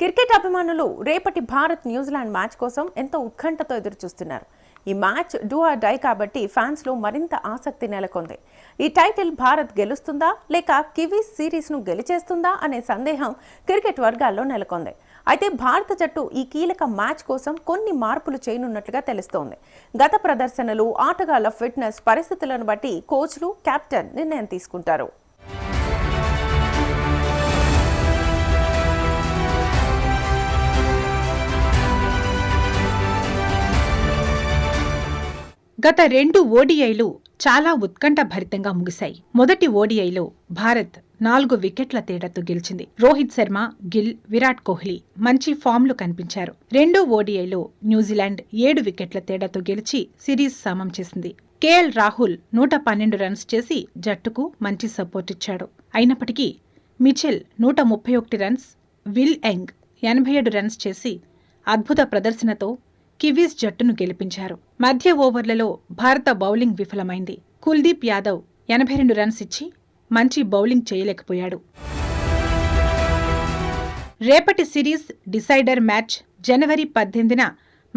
Cricket అభిమానులు రేపటి Bharat New Zealand match కోసం ఎంతో ఉత్కంఠతో ఎదురుచూస్తున్నారు. ఈ మ్యాచ్ డూ ఆర్ డై కాబట్టి ఫ్యాన్స్ లో మరింత ఆసక్తి నెలకొంది. ఈ టైటిల్ భారత్ గెలుస్తుందా లేక కివీస్ సిరీస్ ను గెలిచేస్తుందా అనే సందేహం క్రికెట్ వర్గాల్లో నెలకొంది. అయితే భారత జట్టు ఈ కీలక మ్యాచ్ కోసం కొన్ని మార్పులు చేయనున్నట్లుగా తెలుస్తోంది. గత ప్రదర్శనలు, ఆటగాళ్ల ఫిట్నెస్ పరిస్థితులను బట్టి కోచ్లు, కెప్టెన్ నిర్ణయం తీసుకుంటారు. గత 2 ఓడిఐలు చాలా ఉత్కంఠభరితంగా ముగిశాయి. మొదటి ఓడిఐలో భారత్ 4 వికెట్ల తేడాతో గెలిచింది. రోహిత్ శర్మ, గిల్, విరాట్ కోహ్లీ మంచి ఫామ్లో కనిపించారు. రెండో ఓడిఐలో న్యూజిలాండ్ 7 వికెట్ల తేడాతో గెలిచి సిరీస్ సమం చేసింది. కేఎల్ రాహుల్ 112 రన్స్ చేసి జట్టుకు మంచి సపోర్ట్ ఇచ్చాడు. అయినప్పటికీ Mitchell 131 runs, will young 87 runs చేసి అద్భుత ప్రదర్శనతో కివీస్ జట్టును గెలిపించారు. మధ్య ఓవర్లలో భారత బౌలింగ్ విఫలమైంది. కుల్దీప్ యాదవ్ 82 రన్స్ ఇచ్చి మంచి బౌలింగ్ చేయలేకపోయాడు. రేపటి సిరీస్ డిసైడర్ మ్యాచ్ జనవరి 18న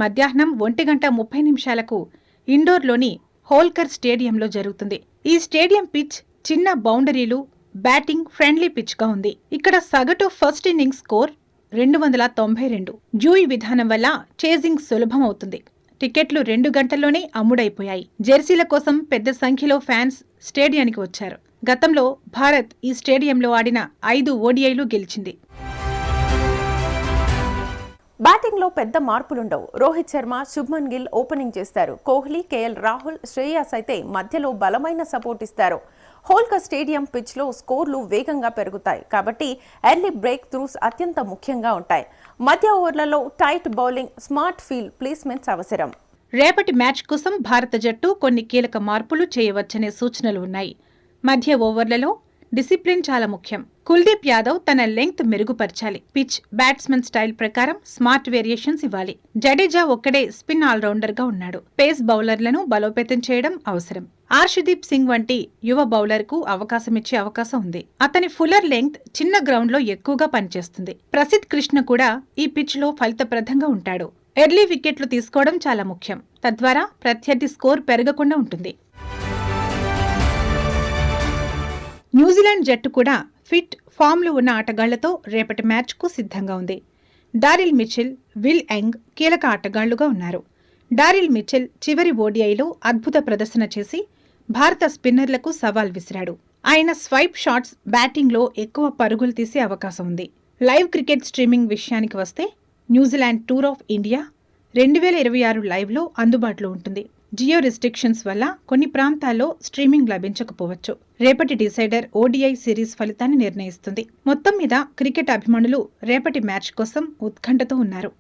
మధ్యాహ్నం 1:30 ఇండోర్లోని హోల్కర్ స్టేడియంలో జరుగుతుంది. ఈ స్టేడియం పిచ్ చిన్న బౌండరీలు, బ్యాటింగ్ ఫ్రెండ్లీ పిచ్గా ఉంది. ఇక్కడ సగటు ఫస్ట్ ఇన్నింగ్స్ స్కోర్ 292. డ్యూయ్ విధానం వల్ల చేజింగ్ సులభమవుతుంది. టికెట్లు 2 గంటల్లోనే అమ్ముడైపోయాయి. జెర్సీల కోసం పెద్ద సంఖ్యలో ఫ్యాన్స్ స్టేడియానికి వచ్చారు. గతంలో భారత్ ఈ స్టేడియంలో ఆడిన 5 ఓడిఐలు గెలిచింది. బ్యాటింగ్ లో పెద్ద మార్పులుండవు. రోహిత్ శర్మ, శుభ్మన్ గిల్ ఓపెనింగ్ చేస్తారు. కోహ్లీ, కేఎల్ రాహుల్, శ్రేయాస్ అయితే మధ్యలో బలమైన సపోర్ట్ ఇస్తారు. హోల్కర్ స్టేడియం పిచ్ లో స్కోర్లు వేగంగా పెరుగుతాయి కాబట్టి ఎర్లీ బ్రేక్ త్రూస్ అత్యంత ముఖ్యంగా ఉంటాయి. మధ్య ఓవర్లలో tight bowling, smart field placements అవసరం. రేపటి మ్యాచ్ కోసం భారత జట్టు కొన్ని కీలక మార్పులు చేయవచ్చనే సూచనలు ఉన్నాయి. మధ్య ఓవర్లలో డిసిప్లిన్ చాలా ముఖ్యం. కుల్దీప్ యాదవ్ తన లెంగ్త్ మెరుగుపరచాలి. పిచ్, బ్యాట్స్మెన్ స్టైల్ ప్రకారం స్మార్ట్ వేరియేషన్స్ ఇవ్వాలి. జడేజా ఒక్కడే స్పిన్ ఆల్రౌండర్ గా ఉన్నాడు. పేస్ బౌలర్లను బలోపేతం చేయడం అవసరం. ఆర్షదీప్ సింగ్ వంటి యువ బౌలర్ కు అవకాశమిచ్చే అవకాశం ఉంది. అతని ఫుల్లర్ లెంగ్త్ చిన్న గ్రౌండ్ లో ఎక్కువగా పనిచేస్తుంది. ప్రసిద్ధ్ కృష్ణ కూడా ఈ పిచ్ లో ఫలితప్రదంగా ఉంటాడు. ఎర్లీ వికెట్లు తీసుకోవడం చాలా ముఖ్యం. తద్వారా ప్రత్యర్థి స్కోర్ పెరగకుండా ఉంటుంది. న్యూజిలాండ్ జట్టు కూడా ఫిట్, ఫామ్లో ఉన్న ఆటగాళ్లతో రేపటి మ్యాచ్కు సిద్ధంగా ఉంది. డారిల్ మిచెల్, విల్ యంగ్ కీలక ఆటగాళ్లుగా ఉన్నారు. డారిల్ మిచెల్ చివరి ఓడిఐలో అద్భుత ప్రదర్శన చేసి భారత స్పిన్నర్లకు సవాల్ విసిరాడు. ఆయన స్వైప్ షాట్స్ బ్యాటింగ్లో ఎక్కువ పరుగులు తీసే అవకాశం ఉంది. లైవ్ క్రికెట్ స్ట్రీమింగ్ విషయానికి వస్తే న్యూజిలాండ్ టూర్ ఆఫ్ ఇండియా 2026 లైవ్లో అందుబాటులో ఉంటుంది. జియో రిస్ట్రిక్షన్స్ వల్ల కొన్ని ప్రాంతాల్లో స్ట్రీమింగ్ లభించకపోవచ్చు. రేపటి డిసైడర్ ఓడిఐ సిరీస్ ఫలితాన్ని నిర్ణయిస్తుంది. మొత్తం మీద క్రికెట్ అభిమానులు రేపటి మ్యాచ్ కోసం ఉత్కంఠతో ఉన్నారు.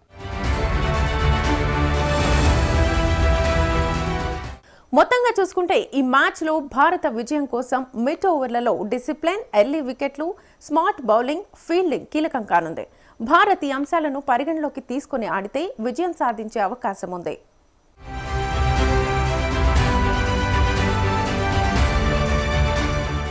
మొత్తంగా చూసుకుంటే ఈ మ్యాచ్ లో భారత విజయం కోసం మిడ్ ఓవర్లలో డిసిప్లిన్, ఎర్లీ వికెట్లు, స్మార్ట్ బౌలింగ్, ఫీల్డింగ్ కీలకం కానుంది. భారత్ ఈ అంశాలను పరిగణలోకి తీసుకుని ఆడితే విజయం సాధించే అవకాశం ఉంది.